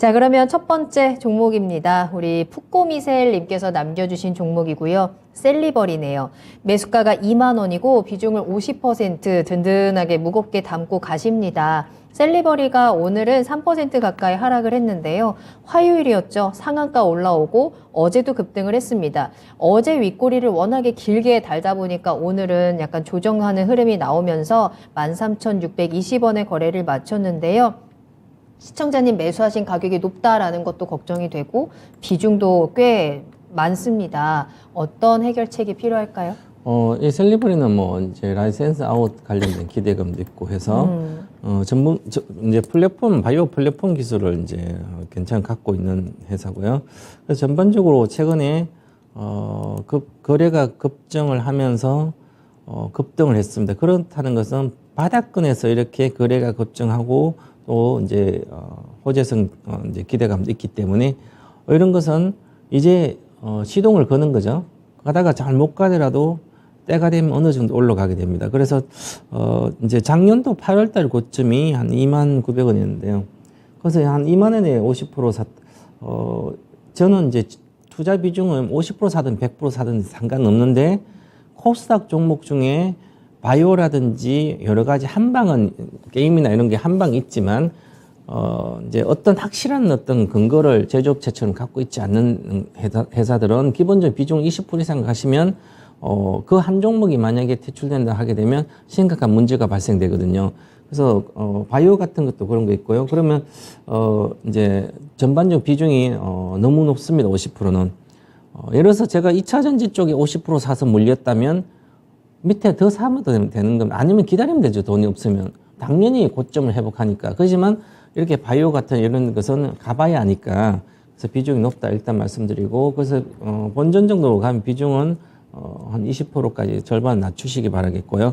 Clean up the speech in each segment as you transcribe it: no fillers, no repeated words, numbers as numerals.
자, 그러면 첫 번째 종목입니다. 우리 푸꼬미셀님께서 남겨주신 종목이고요. 셀리버리네요. 매수가가 2만 원이고 비중을 50% 든든하게 무겁게 담고 가십니다. 셀리버리가 오늘은 3% 가까이 하락을 했는데요. 화요일이었죠. 상한가 올라오고 어제도 급등을 했습니다. 어제 윗꼬리를 워낙에 길게 달다 보니까 오늘은 약간 조정하는 흐름이 나오면서 13,620원에 거래를 마쳤는데요. 시청자님 매수하신 가격이 높다라는 것도 걱정이 되고 비중도 꽤 많습니다. 어떤 해결책이 필요할까요? 이 셀리버리는 뭐 이제 라이센스 아웃 관련된 기대감도 있고 해서 이제 플랫폼 바이오 플랫폼 기술을 이제 괜찮게 갖고 있는 회사고요. 그래서 전반적으로 최근에 거래가 급증을 하면서 급등을 했습니다. 그렇다는 것은 바닥권에서 이렇게 거래가 급증하고 또 이제 호재성 이제 기대감도 있기 때문에 이런 것은 이제 시동을 거는 거죠. 가다가 잘 못 가더라도 때가 되면 어느 정도 올라가게 됩니다. 그래서 이제 작년도 8월달 고점이 한 29,900원이었는데요. 그래서 한 2만 원에 50% 저는 이제 투자 비중은 50% 사든 100% 사든 상관없는데 코스닥 종목 중에 바이오라든지 여러 가지 한방은 게임이나 이런 게 한방 있지만 이제 어떤 확실한 어떤 근거를 제조업체처럼 갖고 있지 않는 회사들은 기본적으로 비중 20% 이상 가시면 그 한 종목이 만약에 퇴출된다 하게 되면 심각한 문제가 발생되거든요. 그래서 바이오 같은 것도 그런 거 있고요. 그러면 이제 전반적 비중이 너무 높습니다. 50%는. 예를 들어서 제가 2차전지 쪽에 50% 사서 물렸다면 밑에 더 사면 되는 겁니다. 아니면 기다리면 되죠. 돈이 없으면. 당연히 고점을 회복하니까. 그렇지만 이렇게 바이오 같은 이런 것은 가봐야 하니까. 그래서 비중이 높다 일단 말씀드리고, 그래서 본전 정도로 가면 비중은 한 20%까지 절반 낮추시기 바라겠고요.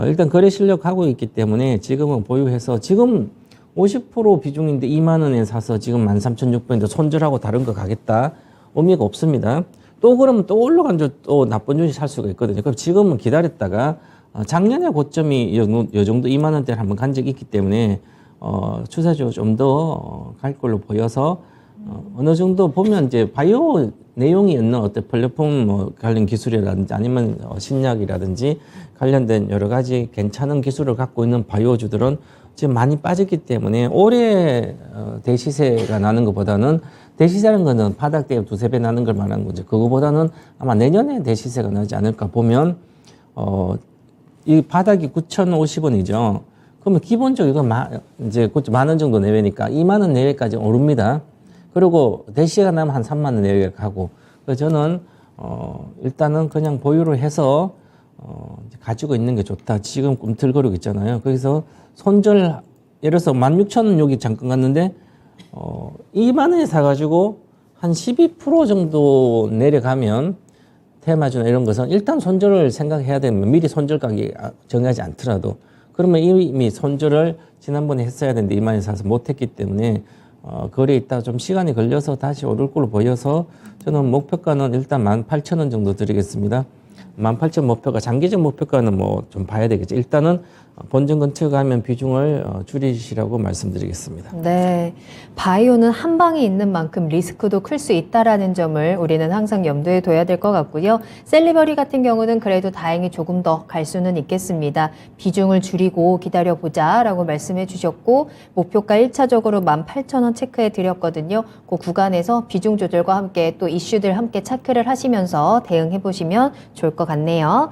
일단 거래 실력 하고 있기 때문에 지금은 보유해서 지금 50% 비중인데 2만 원에 사서 지금 13,600원인데 손절하고 다른 거 가겠다. 의미가 없습니다. 또 그러면 또 올라간 또 나쁜 주식 살 수가 있거든요. 그럼 지금은 기다렸다가 작년에 고점이 요 정도 2만 원대를 한번 간 적이 있기 때문에 추세적으로 좀 더 갈 걸로 보여서 어느 정도 보면 이제 바이오 내용이 있는 어떤 플랫폼 뭐 관련 기술이라든지 아니면 신약이라든지 관련된 여러 가지 괜찮은 기술을 갖고 있는 바이오주들은 지금 많이 빠졌기 때문에 올해 대시세가 나는 것보다는 대시세라는 거는 바닥 때 두세 배 나는 걸 말하는 거죠. 그거보다는 아마 내년에 대시세가 나지 않을까 보면 이 바닥이 9,050원이죠. 그러면 기본적으로 이제 9만 원 정도 내외니까 2만 원 내외까지 오릅니다. 그리고 대시세가 나면 한 3만 원 내외 가고. 그래서 저는 일단은 그냥 보유를 해서 가지고 있는 게 좋다. 지금 꿈틀거리고 있잖아요. 그래서 손절 예를 들어서 16,000원 여기 잠깐 갔는데 2만 원에 사가지고 한 12% 정도 내려가면 테마주나 이런 것은 일단 손절을 생각해야 되면 미리 손절 가격 정하지 않더라도 그러면 이미 손절을 지난번에 했어야 되는데 2만 원에 사서 못했기 때문에 거래에 있다가 좀 시간이 걸려서 다시 오를 걸로 보여서 저는 목표가는 일단 18,000원 정도 드리겠습니다. 18,000 목표가 장기적 목표가는 뭐 좀 봐야 되겠죠. 일단은 본전 근처 가면 비중을 줄이시라고 말씀드리겠습니다. 네, 바이오는 한 방에 있는 만큼 리스크도 클 수 있다라는 점을 우리는 항상 염두에 둬야 될 것 같고요. 셀리버리 같은 경우는 그래도 다행히 조금 더 갈 수는 있겠습니다. 비중을 줄이고 기다려보자라고 말씀해 주셨고 목표가 1차적으로 18,000원 체크해 드렸거든요. 그 구간에서 비중 조절과 함께 또 이슈들 함께 체크를 하시면서 대응해 보시면 좋을 것 같네요.